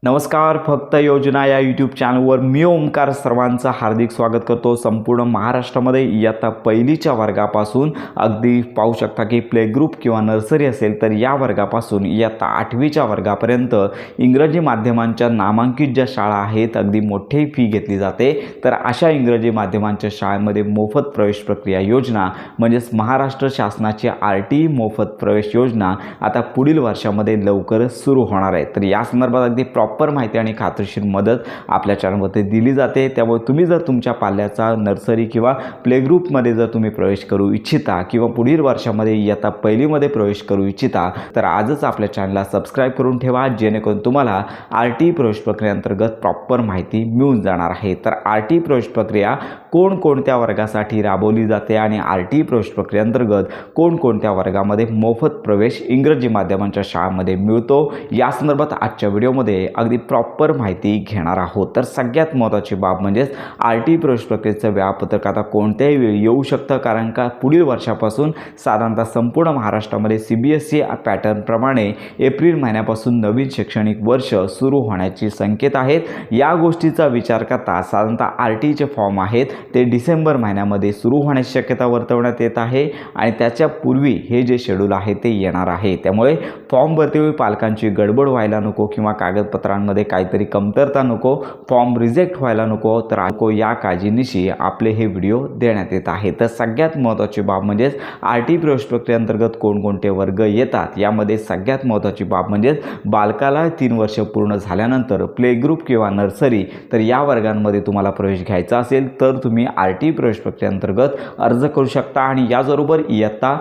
नमस्कार. फक्त योजना या यूट्यूब चॅनलवर मी ओमकार सर्वांचं हार्दिक स्वागत करतो. संपूर्ण महाराष्ट्रामध्ये इयत्ता पहिलीच्या वर्गापासून अगदी पाहू शकता की प्ले ग्रुप किंवा नर्सरी असेल तर या वर्गापासून इयत्ता 8वीच्या वर्गापर्यंत इंग्रजी माध्यमांच्या नामांकित ज्या शाळा आहेत अगदी मोठी फी घेतली जाते. तर अशा इंग्रजी माध्यमांच्या शाळेमध्ये मोफत प्रवेश प्रक्रिया योजना म्हणजेच महाराष्ट्र शासनाची RT मोफत प्रवेश योजना आता पुढील वर्षामध्ये लवकरच सुरू होणार आहे. तर या संदर्भात अगदी प्रॉपर माहिती आणि खात्रीशीर मदत आपल्या चॅनलमध्ये दिली जाते. त्यामुळे तुम्ही जर तुमच्या पाल्याचा नर्सरी किंवा प्ले ग्रुपमध्ये जर तुम्ही प्रवेश करू इच्छिता किंवा पुढील वर्षामध्ये इयत्ता पहिलीमध्ये प्रवेश करू इच्छिता तर आजच आपल्या चॅनलला सबस्क्राईब करून ठेवा, जेणेकरून तुम्हाला RT प्रवेश प्रक्रियेअंतर्गत प्रॉपर माहिती मिळून जाणार आहे. तर RT प्रवेश प्रक्रिया कोणकोणत्या वर्गासाठी राबवली जाते आणि RT प्रवेश प्रक्रियेअंतर्गत कोणकोणत्या वर्गामध्ये मोफत प्रवेश इंग्रजी माध्यमांच्या शाळांमध्ये मिळतो या संदर्भात आजच्या व्हिडिओमध्ये अगदी प्रॉपर माहिती घेणार आहोत. तर सगळ्यात महत्त्वाची बाब म्हणजेच RT प्रवेश प्रक्रियेचं वेळापत्रक आता कोणत्याही वेळी येऊ शकतं, कारण का पुढील वर्षापासून साधारणतः संपूर्ण महाराष्ट्रामध्ये CBSE पॅटर्नप्रमाणे एप्रिल महिन्यापासून नवीन शैक्षणिक वर्ष सुरू होण्याची संकेत आहेत. या गोष्टीचा विचार करता साधारणतः RTचे फॉर्म आहेत ते डिसेंबर महिन्यामध्ये सुरू होण्याची शक्यता वर्तवण्यात येत आहे आणि त्याच्या पूर्वी हे जे शेड्यूल आहे ते येणार आहे. त्यामुळे फॉर्म भरतेवेळी पालकांची गडबड व्हायला नको किंवा कागदपत्रांमध्ये काहीतरी कमतरता नको, फॉर्म रिजेक्ट व्हायला नको, तर या काळजीनिशी आपले हे व्हिडिओ देण्यात येत आहे. तर सगळ्यात महत्त्वाची बाब म्हणजेच RT प्रवेश प्रक्रियेअंतर्गत कोणकोणते वर्ग येतात यामध्ये सगळ्यात महत्त्वाची बाब म्हणजेच बालकाला 3 वर्ष पूर्ण झाल्यानंतर प्ले ग्रुप किंवा नर्सरी तर या वर्गांमध्ये तुम्हाला प्रवेश घ्यायचा असेल तर तुम्ही RT प्रवेश प्रक्रियेअंतर्गत अर्ज करू शकता. आणि याचबरोबर इयत्ता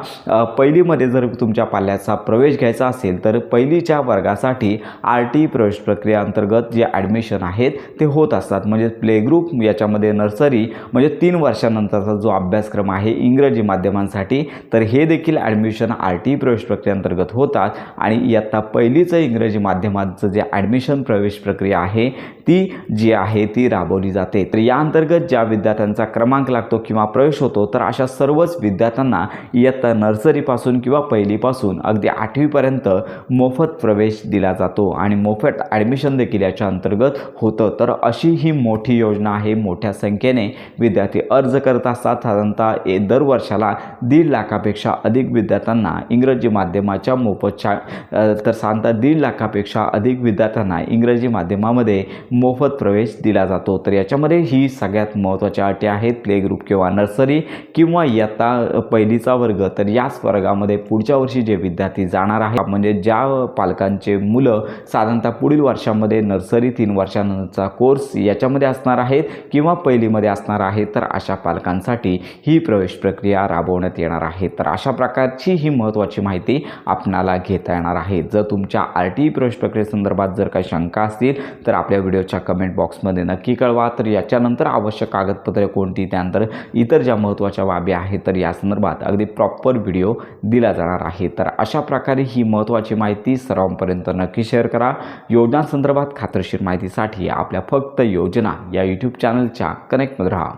पहिलीमध्ये जर तुमच्या पाल्याचा प्रवेश घ्यायचा असेल तर पहिलीच्या वर्गासाठी RT प्रवेश प्रक्रियेअंतर्गत जे ॲडमिशन आहेत ते होत असतात. म्हणजे प्ले ग्रुप याच्यामध्ये नर्सरी म्हणजे 3 वर्षानंतरचा जो अभ्यासक्रम आहे इंग्रजी माध्यमांसाठी तर हे देखील ॲडमिशन RT प्रवेश प्रक्रियेअंतर्गत होतात. आणि इयत्ता पहिलीचं इंग्रजी माध्यमांचं जे ॲडमिशन प्रवेश प्रक्रिया आहे ती जी आहे ती राबवली जाते. तर या अंतर्गत ज्या विद्यार्थ्यांचा क्रमांक लागतो किंवा प्रवेश होतो तर अशा सर्वच विद्यार्थ्यांना इयत्ता नर्सरीपासून किंवा पहिलीपासून अगदी 8वीपर्यंत मोफत प्रवेश दिला जातो आणि मोफत ॲडमिशन देखील याच्या अंतर्गत होतं. तर अशी ही मोठी योजना आहे. मोठ्या संख्येने विद्यार्थी अर्ज करत असतात. साधारणतः दर वर्षाला 1.5 लाखापेक्षा अधिक विद्यार्थ्यांना इंग्रजी माध्यमाच्या मोफत तर साधारणतः 1.5 लाखापेक्षा अधिक विद्यार्थ्यांना इंग्रजी माध्यमामध्ये मोफत प्रवेश दिला जातो. तर याच्यामध्ये ही सगळ्यात महत्त्वाच्या अटी आहेत. प्ले ग्रुप किंवा नर्सरी किंवा इयत्ता पहिलीचा वर्ग तर याच वर्गामध्ये पुढच्या वर्षी जे विद्यार्थी जाणार आहे म्हणजे ज्या पालकांचे मुलं साधारणतः पुढील वर्षामध्ये नर्सरी 3 वर्षांचा कोर्स याच्यामध्ये असणार आहेत किंवा पहिलीमध्ये असणार आहेत तर अशा पालकांसाठी ही प्रवेश प्रक्रिया राबवण्यात येणार आहे. तर अशा प्रकारची ही महत्त्वाची माहिती आपणाला घेता येणार आहे. जर तुमच्या RT प्रवेश प्रक्रियेसंदर्भात जर काही शंका असतील तर आपल्या व्हिडिओच्या कमेंट बॉक्समध्ये नक्की कळवा. तर याच्यानंतर आवश्यक कागदपत्रे कोणती, त्यानंतर इतर ज्या महत्त्वाच्या बाबी आहेत तर या संदर्भात अगदी प्रॉपर व्हिडिओ दिला जाणार आहे. तर अशा प्रकारे ही महत्त्वाची माहिती सर्वांपर्यंत नक्की शेअर करा. योजनांसंदर्भात खात्रीशीर माहितीसाठी आपल्या फक्त योजना या यूट्यूब चॅनलच्या कनेक्टमध्ये राहा.